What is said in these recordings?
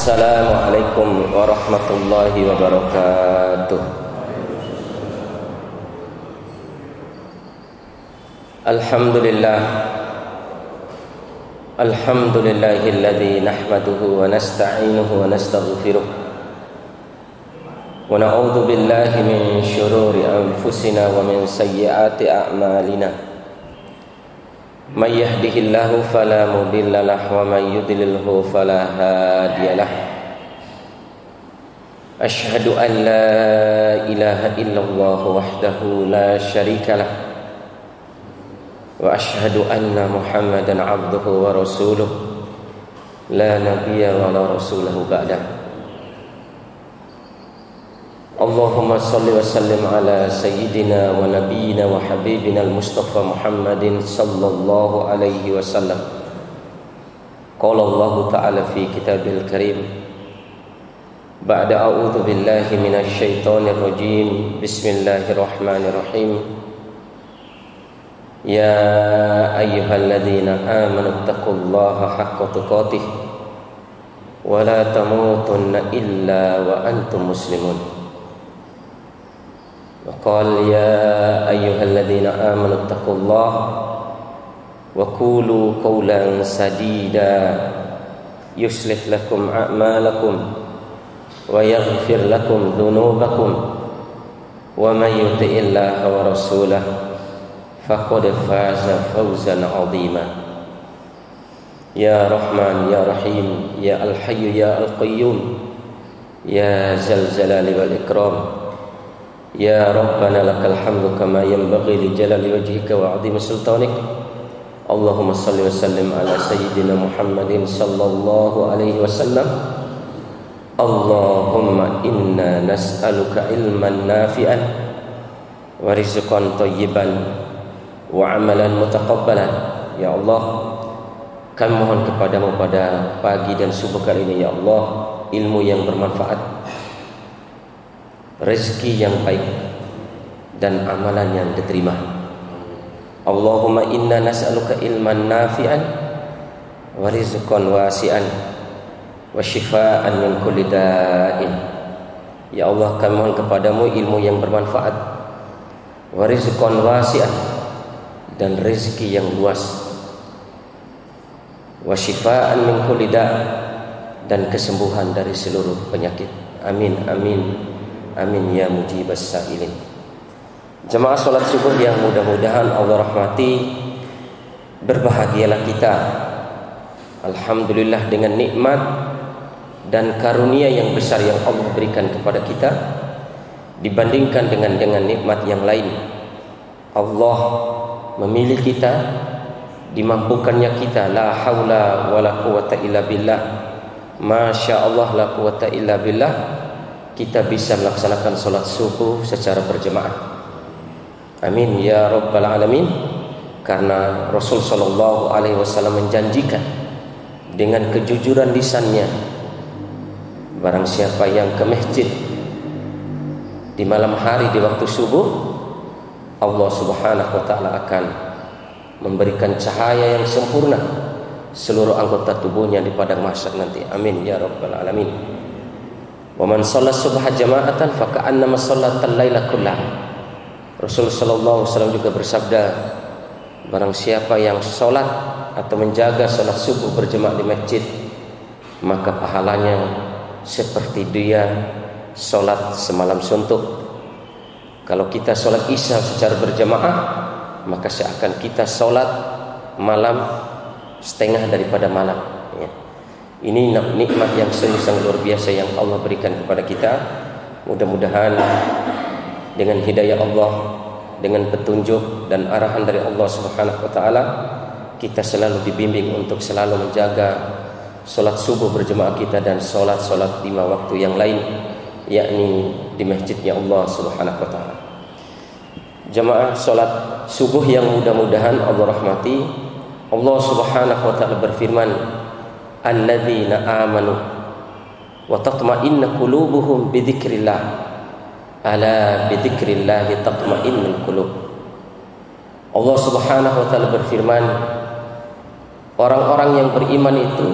Assalamualaikum warahmatullahi wabarakatuh. Alhamdulillah, alhamdulillahilladzi nahmaduhu wa nasta'inuhu wa nastaghfiruh wa na'udzu billahi min syururi anfusina wa min sayyiati a'malina. May yahdihillahu fala mudilla lahu wa may yudlilhu fala hadiyalah. Asyhadu an la ilaha illallah wahdahu la syarikalah wa asyhadu anna Muhammadan abduhu wa rasuluh la nabiyya wa la rasulahu ba'dah. Allahumma salli wa sallim ala sayyidina wa nabiyyina wa habibina al-Mustafa Muhammadin sallallahu alaihi wasallam. Qala Allah ta'ala fi kitabil karim ba'da a'udzu billahi minasy syaithanir rajim. Bismillahirrahmanirrahim. Ya ayyuhalladzina amanu taqullaha haqqa tuqatih wa la tamutunna illa wa antum muslimun. وقال يا أيها الذين آمنوا اتقوا الله وقولوا قولا سديدا يصلح لكم أعمالكم ويغفر لكم ذنوبكم ومن يطع الله ورسوله فقد فاز فوزا عظيما. يا رحمن يا رحيم يا الحي يا القيوم يا ذا الجلال والإكرام. Ya Rabbana lakal hamdu kama yanbaghi li jalali wajhika wa 'azimi sultanik. Allahumma salli wa sallim ala sayyidina Muhammadin sallallahu alaihi wasallam. Allahumma inna nas'aluka ilman nafi'an wa rizqan thayyiban wa 'amalan mutaqabbalan. Ya Allah, kami mohon kepadamu pada pagi dan subuh kali ini, ya Allah, ilmu yang bermanfaat, rezeki yang baik, dan amalan yang diterima. Allahumma inna nas'aluka ilman nafi'an wa rizqan wasi'an wa shifaan min kulli da'in. Ya Allah, kami mohon kepadamu ilmu yang bermanfaat, wa rizqan wasi'an, dan rezeki yang luas, wa shifaan min kulli da', dan kesembuhan dari seluruh penyakit. Amin amin amin ya mujibas sa'ilin. Jemaah salat subuh yang mudah-mudahan Allah rahmati, berbahagialah kita alhamdulillah dengan nikmat dan karunia yang besar yang Allah berikan kepada kita dibandingkan dengan nikmat yang lain. Allah memilih kita, dimampukannya kita, la haula wala quwata illa billah, masya Allah la quwata illa billah, kita bisa melaksanakan sholat subuh secara berjemaah. Amin ya rabbal alamin. Karena Rasul sallallahu alaihi wasallam menjanjikan dengan kejujuran lisannya, barang siapa yang ke masjid di malam hari di waktu subuh, Allah subhanahu wa ta'ala akan memberikan cahaya yang sempurna seluruh anggota tubuhnya di padang mahsyar nanti. Amin ya rabbal alamin. Wa man shalla subha jama'atan fa ka'annama shallatal laila kullaha. Rasul sallallahu alaihi wasallam juga bersabda, barang siapa yang salat atau menjaga salat subuh berjemaah di masjid, maka pahalanya seperti dia salat semalam suntuk. Kalau kita salat Isya secara berjemaah, maka seakan kita salat malam setengah daripada malam, ya. Ini nikmat yang sangat luar biasa yang Allah berikan kepada kita. Mudah-mudahan dengan hidayah Allah, dengan petunjuk dan arahan dari Allah Subhanahu wa taala, kita selalu dibimbing untuk selalu menjaga salat subuh berjemaah kita dan salat-salat 5 waktu yang lain, yakni di masjidnya Allah Subhanahu wa taala. Jemaah salat subuh yang mudah-mudahan Allah rahmati, Allah Subhanahu wa taala berfirman, alladzina amanu wa tatma'innu qulubuhum bi dzikrillah, ala bi dzikrillah tatma'innul qulub. Allah Subhanahu wa taala berfirman, orang-orang yang beriman itu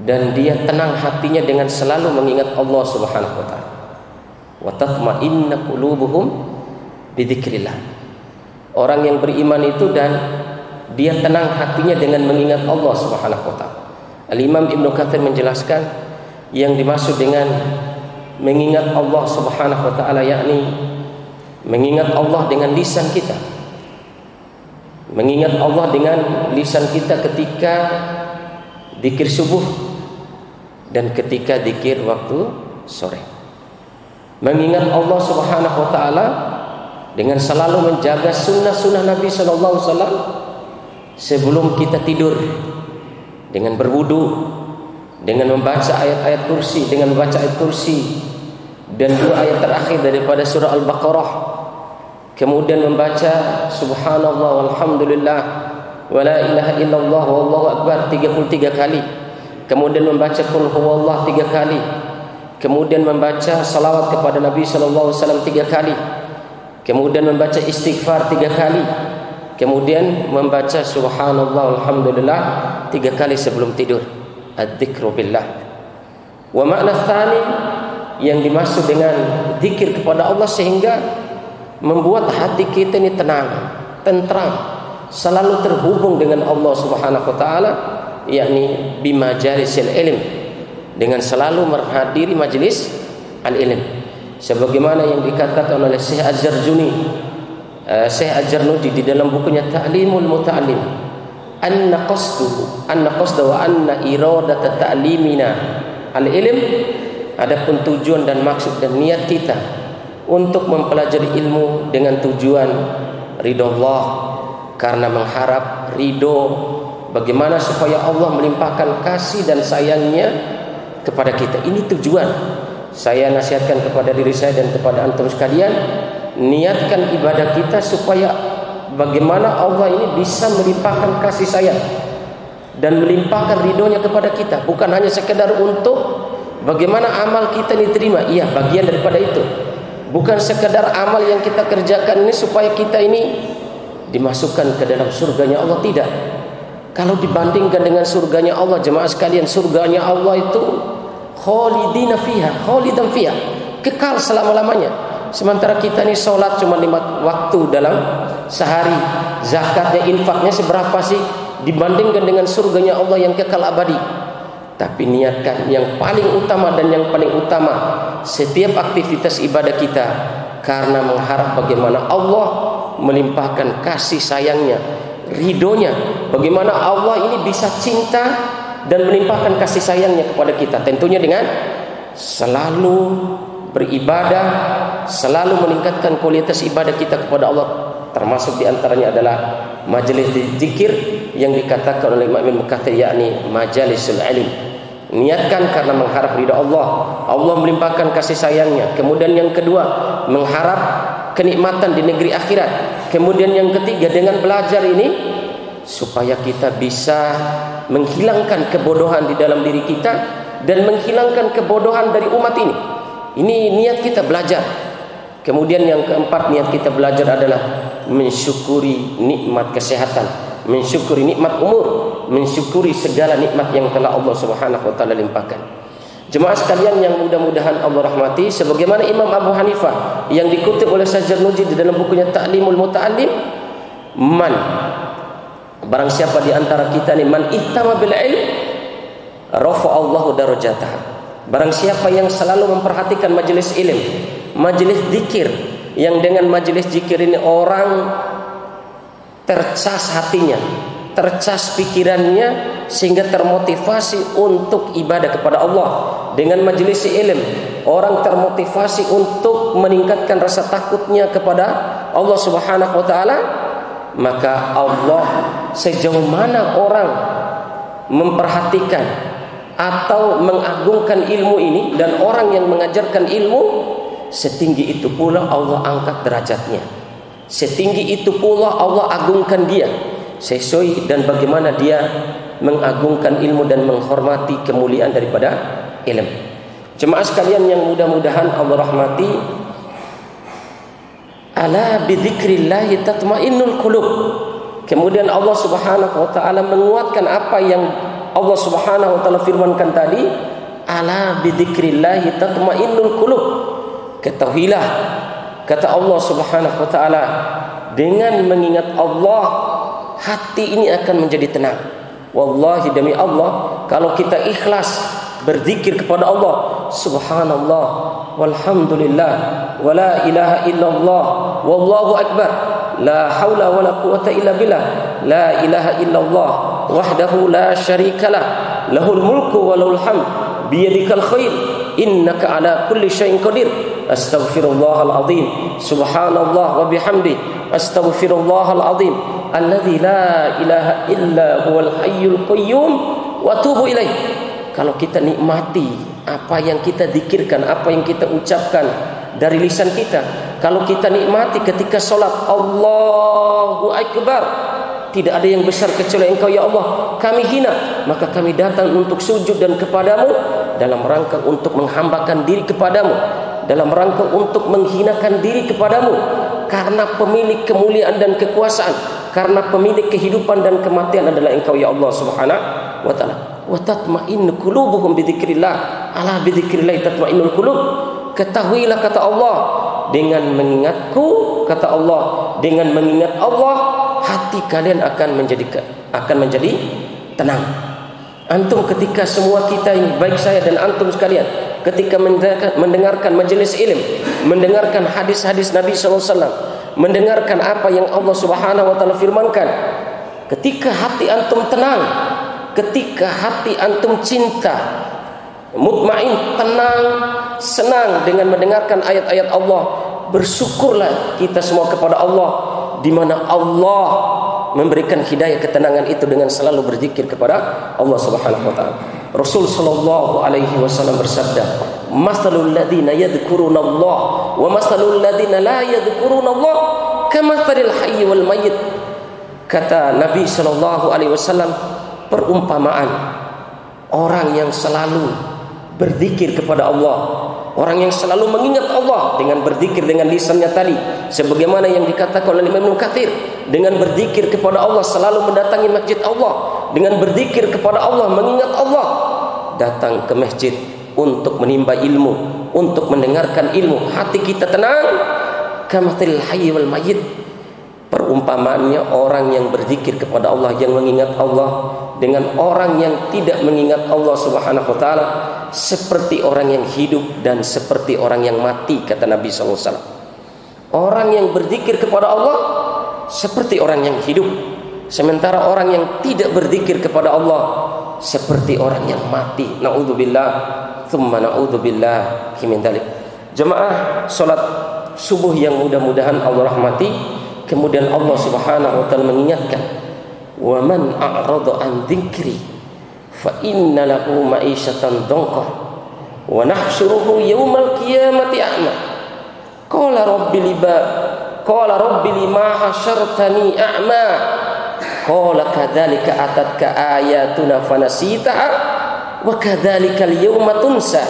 dan dia tenang hatinya dengan selalu mengingat Allah Subhanahu wa taala. Wa tatma'inna qulubuhum bidzikrillah. Orang yang beriman itu dan dia tenang hatinya dengan mengingat Allah Subhanahu wa taala. Al-Imam Ibnu Katsir menjelaskan yang dimaksud dengan mengingat Allah Subhanahu wa taala yakni mengingat Allah dengan lisan kita. Mengingat Allah dengan lisan kita ketika zikir subuh dan ketika zikir waktu sore. Mengingat Allah Subhanahu wa taala dengan selalu menjaga sunnah-sunnah Nabi sallallahu alaihi wasallam sebelum kita tidur, dengan berwudu, dengan membaca ayat-ayat kursi, dengan membaca ayat kursi dan 2 ayat terakhir daripada surah Al-Baqarah, kemudian membaca subhanallah walhamdulillah wa la ilaha illallah wallahu akbar 33 kali, kemudian membaca qul huwallah 3 kali, kemudian membaca salawat kepada Nabi sallallahu alaihi wasallam 3 kali, kemudian membaca istighfar 3 kali, kemudian membaca subhanallah alhamdulillah 3 kali sebelum tidur. Adzikru billah. Wa makna tsani yang dimaksud dengan zikir kepada Allah sehingga membuat hati kita ini tenang, tentram, selalu terhubung dengan Allah Subhanahu wa taala, yakni bimajalisil ilm, dengan selalu menghadiri majelis al-ilm. Sebagaimana yang dikatakan oleh Syekh Az-Zarjuni, Syekh Az-Zarnuji di dalam bukunya Ta'limul Muta'allim, anna qasdu wa anna iradata ta'limina al-ilm, adapun tujuan dan maksud dan niat kita untuk mempelajari ilmu dengan tujuan ridho Allah, karena mengharap ridho, bagaimana supaya Allah melimpahkan kasih dan sayangnya kepada kita. Ini tujuan. Saya nasihatkan kepada diri saya dan kepada antum sekalian, niatkan ibadah kita supaya bagaimana Allah ini bisa melimpahkan kasih sayang dan melimpahkan ridhonya kepada kita, bukan hanya sekedar untuk bagaimana amal kita diterima. Iya, bagian daripada itu. Bukan sekedar amal yang kita kerjakan ini supaya kita ini dimasukkan ke dalam surganya Allah, tidak. Kalau dibandingkan dengan surganya Allah, jemaah sekalian, surganya Allah itu khalidan fiha, kekal selama-lamanya. Sementara kita ini sholat cuma 5 waktu dalam sehari, zakatnya, infaknya seberapa sih dibandingkan dengan surganya Allah yang kekal abadi? Tapi niatkan yang paling utama, dan yang paling utama setiap aktivitas ibadah kita karena mengharap bagaimana Allah melimpahkan kasih sayangnya, ridhonya, bagaimana Allah ini bisa cinta dan melimpahkan kasih sayangnya kepada kita, tentunya dengan selalu beribadah, selalu meningkatkan kualitas ibadah kita kepada Allah. Termasuk diantaranya adalah majelis zikir yang dikatakan oleh Imam Ibnu Katsir, yakni majalisul ilm. Niatkan karena mengharap ridha Allah, Allah melimpahkan kasih sayangnya. Kemudian yang kedua, mengharap kenikmatan di negeri akhirat. Kemudian yang ketiga, dengan belajar ini supaya kita bisa menghilangkan kebodohan di dalam diri kita dan menghilangkan kebodohan dari umat ini. Ini niat kita belajar. Kemudian yang keempat, niat kita belajar adalah mensyukuri nikmat kesehatan, mensyukuri nikmat umur, mensyukuri segala nikmat yang telah Allah Subhanahu wa taala limpahkan. Jemaah sekalian yang mudah-mudahan Allah rahmati, sebagaimana Imam Abu Hanifah yang dikutip oleh Syekh Az-Zarnuji di dalam bukunya Ta'limul Muta'allim, barang siapa di antara kita ini man ittama bil ilm rafa'allahu darajatahu. Barang siapa yang selalu memperhatikan majelis ilm, majelis zikir, yang dengan majelis zikir ini orang tercas hatinya, tercas pikirannya, sehingga termotivasi untuk ibadah kepada Allah. Dengan majelis ilm, orang termotivasi untuk meningkatkan rasa takutnya kepada Allah Subhanahu wa taala. Maka Allah, sejauh mana orang memperhatikan atau mengagungkan ilmu ini dan orang yang mengajarkan ilmu, setinggi itu pula Allah angkat derajatnya, setinggi itu pula Allah agungkan dia, sesuai dan bagaimana dia mengagungkan ilmu dan menghormati kemuliaan daripada ilmu. Jemaah sekalian yang mudah-mudahan Allah rahmati, ala bidzikrillah tatmainnul qulub. Kemudian Allah Subhanahu wa taala menguatkan apa yang Allah Subhanahu wa taala firmankan tadi, ala bidzikrillah tatmainnul qulub. Ketahuilah, kata Allah Subhanahu wa taala, dengan mengingat Allah hati ini akan menjadi tenang. Wallahi, demi Allah, kalau kita ikhlas berzikir kepada Allah, subhanallah walhamdulillah wala ilaha illallah wallahu akbar la haula wala quwata illa billah la ilaha illallah wahdahu la syarikalah lahul mulku wa lahul hamd biyadikal khair innaka ala kulli syai'in qadir astaghfirullahal azim subhanallah wa bihamdi astaghfirullahal azim alladzi la ilaha illa huwal hayyul qayyum wa atubu ilaih. Kalau kita nikmati apa yang kita zikirkan, apa yang kita ucapkan dari lisan kita, kalau kita nikmati ketika sholat, Allahu Akbar, tidak ada yang besar kecuali Engkau ya Allah, kami hina, maka kami datang untuk sujud dan kepadamu, dalam rangka untuk menghambakan diri kepadamu, dalam rangka untuk menghinakan diri kepadamu, karena pemilik kemuliaan dan kekuasaan, karena pemilik kehidupan dan kematian adalah Engkau ya Allah Subhanahu wa ta'ala. Wa tatma'innu qulubuhum bidzikrillah, ala bidzikrillah tatma'innul qulub. Ketahuilah, kata Allah, dengan mengingatku, kata Allah, dengan mengingat Allah, hati kalian akan menjadi tenang. Antum ketika semua kita ini, baik saya dan antum sekalian, ketika mendengarkan majelis ilmu, mendengarkan hadis-hadis Nabi SAW, mendengarkan apa yang Allah Subhanahu wa taala firmankan, ketika hati antum tenang, ketika hati antum cinta, mutmain, tenang, senang dengan mendengarkan ayat-ayat Allah, bersyukurlah kita semua kepada Allah, di mana Allah memberikan hidayah ketenangan itu dengan selalu berzikir kepada Allah Subhanahu wa taala. Rasul sallallahu alaihi wasallam bersabda, "Matsalul ladzina yadhkurunallah wa matsalul ladzina la yadhkurunallah kamatsalil hayyi wal mayyit." Kata Nabi sallallahu alaihi wasallam, perumpamaan orang yang selalu berzikir kepada Allah, orang yang selalu mengingat Allah dengan berzikir dengan lisannya tadi, sebagaimana yang dikatakan oleh Imam Ibnu Katsir, dengan berzikir kepada Allah, selalu mendatangi masjid Allah, dengan berzikir kepada Allah, mengingat Allah, datang ke masjid untuk menimba ilmu, untuk mendengarkan ilmu, hati kita tenang. Kamathil hayy wal mayyit, perumpamaannya orang yang berzikir kepada Allah, yang mengingat Allah, dengan orang yang tidak mengingat Allah Subhanahu wa taala, seperti orang yang hidup dan seperti orang yang mati, kata Nabi SAW. Orang yang berzikir kepada Allah seperti orang yang hidup, sementara orang yang tidak berzikir kepada Allah seperti orang yang mati. Na'udzubillah, tsumma na'udzubillah min dzalik. Jemaah salat subuh yang mudah-mudahan Allah rahmati, kemudian Allah Subhanahu wa taala mengingatkan, "Wa man a'rada an dzikri fa inna lahu ma'isyatan dhanqa wa nahsyuruhu yaumal qiyamati a'ma." Qala rabbi lima hasyartani a'ma. Qala kadzalika atatka ayatuna fanasitaha wa kadzalikal yauma tunsa.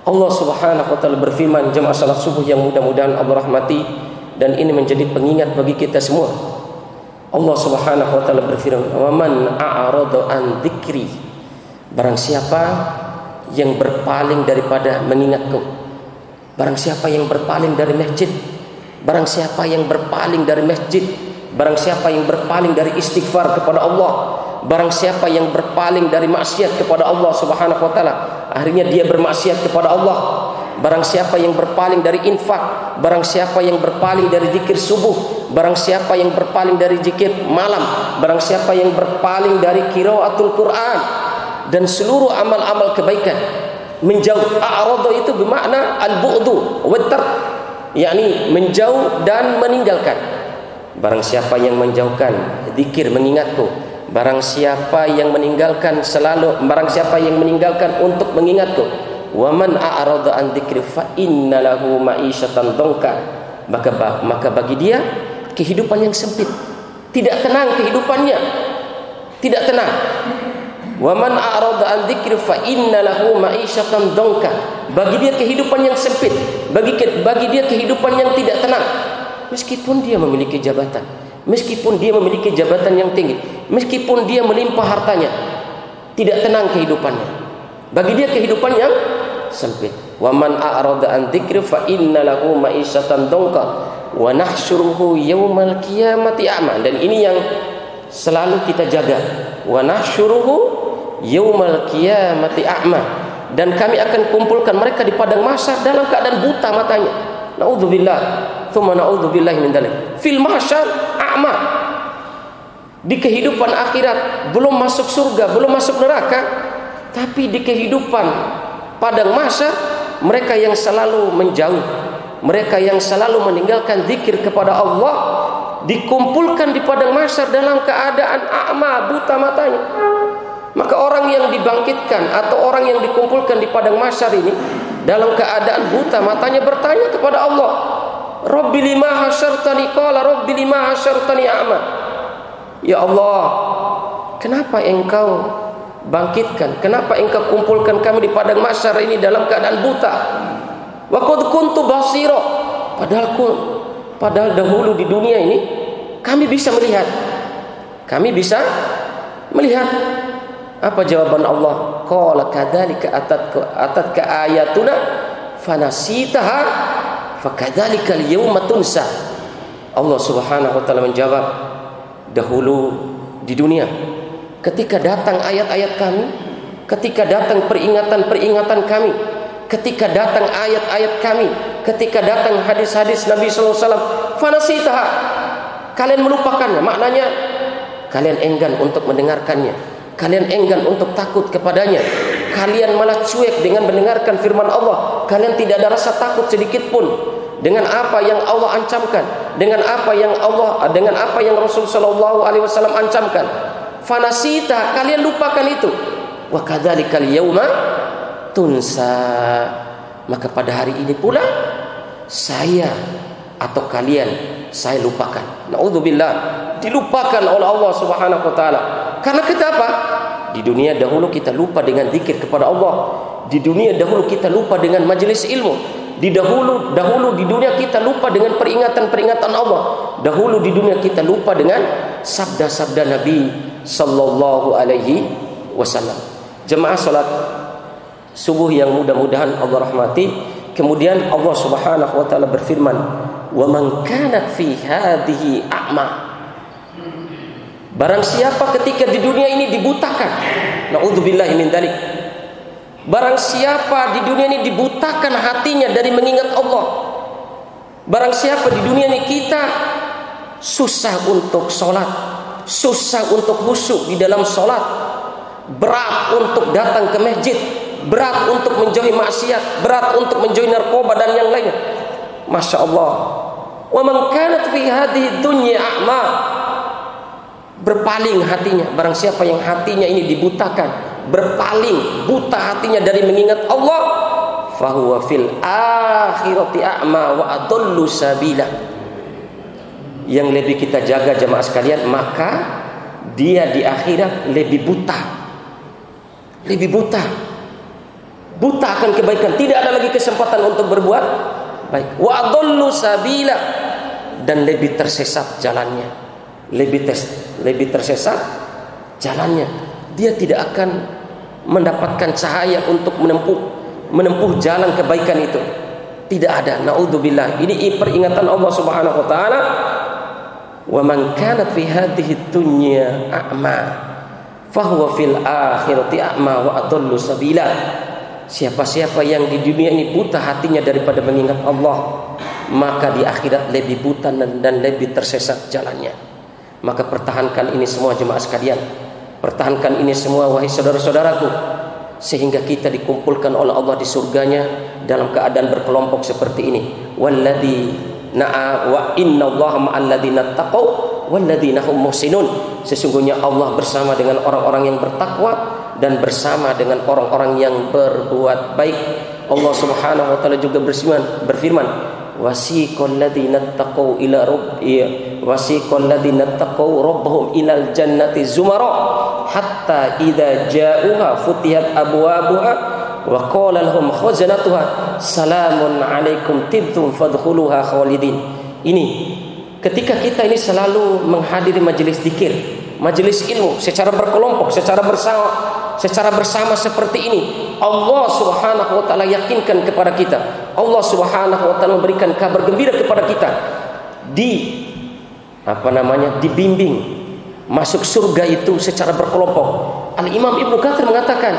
Allah Subhanahu wa taala berfirman, jemaah salat subuh yang mudah-mudahan Allah rahmati, dan ini menjadi pengingat bagi kita semua. Allah Subhanahu wa taala berfirman, "Wa man a'rada an dzikri." Barang siapa yang berpaling daripada mengingatku, barang siapa yang berpaling dari masjid, barang siapa yang berpaling dari masjid, barang siapa yang berpaling dari istighfar kepada Allah, barang siapa yang berpaling dari maksiat kepada Allah Subhanahu wa taala, akhirnya dia bermaksiat kepada Allah. Barang siapa yang berpaling dari infak, barang siapa yang berpaling dari zikir subuh, barang siapa yang berpaling dari zikir malam, barang siapa yang berpaling dari qiraatul Quran dan seluruh amal-amal kebaikan, menjauh. A'rada itu bermakna al-bu'du wa tark, yakni menjauh dan meninggalkan. Barang siapa yang menjauhkan zikir mengingatku, barang siapa yang meninggalkan untuk mengingatku, wa man a'rada an dzikri fa inna lahu ma'isyatan dhanka, maka bagi dia kehidupan yang sempit, tidak tenang kehidupannya, tidak tenang. Wa man a'rada an dzikri fa inna lahu ma'isyatan dhanka, bagi dia kehidupan yang sempit, bagi dia kehidupan yang tidak tenang. Meskipun dia memiliki jabatan, meskipun dia memiliki jabatan yang tinggi, meskipun dia melimpah hartanya, tidak tenang kehidupannya. Bagi dia kehidupan yang sempit. Wa man a'rada an dzikri fa inna lahu ma'isyatan dhanka wa nahsyuruhu yaumal qiyamati a'ma. Dan ini yang selalu kita jaga. Wa nahsyuruhu yaumal qiyamati a'ma. Dan kami akan kumpulkan mereka di padang mahsyar dalam keadaan buta matanya. Naudzubillah, tsumma naudzubillah min dzalik. Fil mahsyar a'ma. Di kehidupan akhirat belum masuk surga, belum masuk neraka, tapi di kehidupan padang mahsyar mereka yang selalu menjauh, mereka yang selalu meninggalkan zikir kepada Allah dikumpulkan di padang mahsyar dalam keadaan a'ma, buta matanya. Maka orang yang dibangkitkan atau orang yang dikumpulkan di padang mahsyar ini dalam keadaan buta matanya bertanya kepada Allah, Rabbi lima hasyartani, qala Rabbi lima hasyartani a'ma. Ya Allah, kenapa engkau bangkitkan, kenapa engkau kumpulkan kami di padang mahsyar ini dalam keadaan buta? Wa qad kuntu basira, padahal dahulu di dunia ini kami bisa melihat. Kami bisa melihat. Apa jawaban Allah? Qala kadzalika atatka ayatuna fanasitaha fakadzalika al-yawma tunsa. Allah Subhanahu wa taala menjawab, dahulu di dunia ketika datang ayat-ayat kami, ketika datang peringatan-peringatan kami, ketika datang ayat-ayat kami, ketika datang hadis-hadis Nabi sallallahu alaihi wasallam, fanasitaha, kalian melupakannya. Maknanya kalian enggan untuk mendengarkannya, kalian enggan untuk takut kepadanya, kalian malah cuek dengan mendengarkan firman Allah, kalian tidak ada rasa takut sedikit pun dengan apa yang Allah ancamkan, dengan apa yang Rasul sallallahu alaihi wasallam ancamkan. Fanasita, kalian lupakan itu. Wa kadzalikal yauma tunsa. Maka pada hari ini pula saya atau kalian saya lupakan. Naudzubillah, dilupakan oleh Allah Subhanahu wa taala. Karena kita apa? Di dunia dahulu kita lupa dengan zikir kepada Allah. Di dunia dahulu kita lupa dengan majelis ilmu. Dahulu di dunia kita lupa dengan peringatan-peringatan Allah. Dahulu di dunia kita lupa dengan sabda-sabda Nabi sallallahu alaihi wasallam. Jemaah salat subuh yang mudah-mudahan Allah rahmati. Kemudian Allah Subhanahu wa taala berfirman, "Wa man kanat fi hadhihi a'ma." Barang siapa ketika di dunia ini dibutakan, naudzubillahi min dzalik. Barang siapa di dunia ini dibutakan hatinya dari mengingat Allah. Barang siapa di dunia ini kita susah untuk sholat, susah untuk khusyuk di dalam sholat, berat untuk datang ke masjid, berat untuk menjauhi maksiat, berat untuk menjauhi narkoba dan yang lainnya. Masya Allah. Wa man kanat fi hadhihi dunya a'ma. Berpaling hatinya. Barang siapa yang hatinya ini dibutakan, berpaling, buta hatinya dari mengingat Allah, fahuwa fil akhirati a'ma wa adallu sabila. Yang lebih kita jaga jemaah sekalian, maka dia di akhirat lebih buta. Lebih buta. Buta akan kebaikan, tidak ada lagi kesempatan untuk berbuat baik. Wa adallu sabila, dan lebih tersesat jalannya. Lebih tersesat jalannya. Dia tidak akan mendapatkan cahaya untuk menempuh jalan kebaikan itu. Tidak ada. Naudzubillah. Ini peringatan Allah Subhanahu wa taala. Wa man kanat fi hadhihi dunya a'ma fahuwa fil akhirati a'ma wa adallu sabila. Siapa-siapa yang di dunia ini buta hatinya daripada mengingat Allah, maka di akhirat lebih buta dan lebih tersesat jalannya. Maka pertahankan ini semua jemaah sekalian. Pertahankan ini semua wahai saudara-saudaraku, sehingga kita dikumpulkan oleh Allah di surganya dalam keadaan berkelompok seperti ini. Wa innallaha ma'al ladzina taqaw wal ladzina hum muhsinun. Sesungguhnya Allah bersama dengan orang-orang yang bertakwa dan bersama dengan orang-orang yang berbuat baik. Allah Subhanahu wa taala juga berfirman, wasiqal ladzina taqaw ila rabbahum ilal jannati zumara hatta idza ja'uha futihat abwabuha wa qala lahum khazanatuha salamun alaikum tibtum fadkhuluha khalidin. Ini ketika kita ini selalu menghadiri majelis zikir, majelis ilmu secara berkelompok, secara bersama seperti ini, Allah Subhanahu wa taala yakinkan kepada kita. Allah Subhanahu wa taala memberikan kabar gembira kepada kita. Dibimbing masuk surga itu secara berkelompok. Al-Imam Ibnu Katsir mengatakan,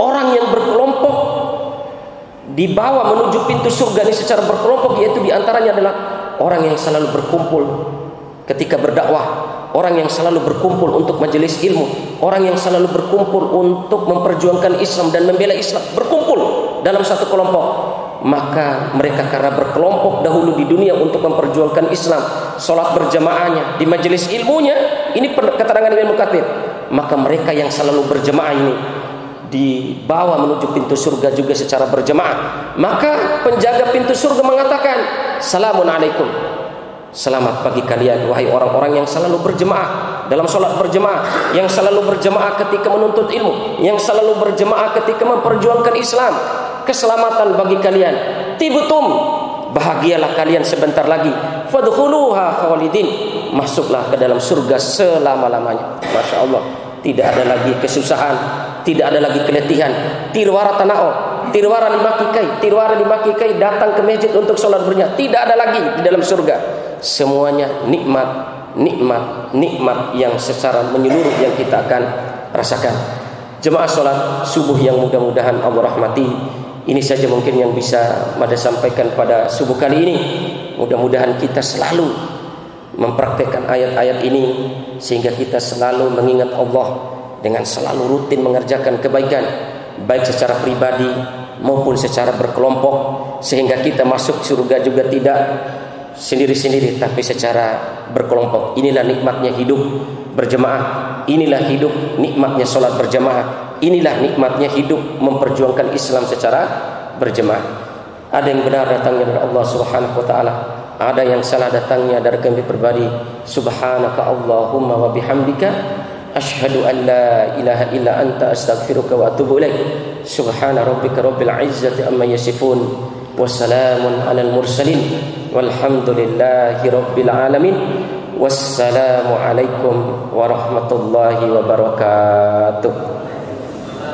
orang yang berkelompok dibawa menuju pintu surga ini secara berkelompok, yaitu diantaranya adalah orang yang selalu berkumpul ketika berdakwah, orang yang selalu berkumpul untuk majelis ilmu, orang yang selalu berkumpul untuk memperjuangkan Islam dan membela Islam, berkumpul dalam satu kelompok. Maka mereka karena berkelompok dahulu di dunia untuk memperjuangkan Islam, sholat berjamaahnya di majelis ilmunya, ini keterangan Ibnu Katsir, maka mereka yang selalu berjamaah ini dibawa menuju pintu surga juga secara berjamaah. Maka penjaga pintu surga mengatakan, "Salamun alaikum." Selamat bagi kalian wahai orang-orang yang selalu berjemaah dalam sholat berjemaah, yang selalu berjemaah ketika menuntut ilmu, yang selalu berjemaah ketika memperjuangkan Islam. Keselamatan bagi kalian. Tibtum, bahagialah kalian sebentar lagi. Fadkhuluha khalidin, masuklah ke dalam surga selama-lamanya. Masya Allah, tidak ada lagi kesusahan, tidak ada lagi keletihan. Tirwara tanao, tirwara lima kikai datang ke masjid untuk sholat berjamaah, tidak ada lagi di dalam surga. Semuanya nikmat yang secara menyeluruh yang kita akan rasakan. Jemaah sholat subuh yang mudah-mudahan Allah rahmati, ini saja mungkin yang bisa Mada sampaikan pada subuh kali ini. Mudah-mudahan kita selalu mempraktekkan ayat-ayat ini, sehingga kita selalu mengingat Allah dengan selalu rutin mengerjakan kebaikan, baik secara pribadi maupun secara berkelompok, sehingga kita masuk surga juga tidak sendiri-sendiri tapi secara berkelompok. Inilah nikmatnya hidup berjemaah, inilah hidup nikmatnya sholat berjemaah, inilah nikmatnya hidup memperjuangkan Islam secara berjemaah. Ada yang benar datangnya dari Allah Subhanahu wa taala, ada yang salah datangnya dari kami pribadi. Subhanaka Allahumma wa bihamdika asyhadu an la ilaha illa anta astaghfiruka wa atubu ilaik. Subhana rabbika rabbil izzati amma yasifun, wassalamun alal mursalin, walhamdulillahi rabbil alamin. Wassalamu alaikum warahmatullahi wabarakatuh.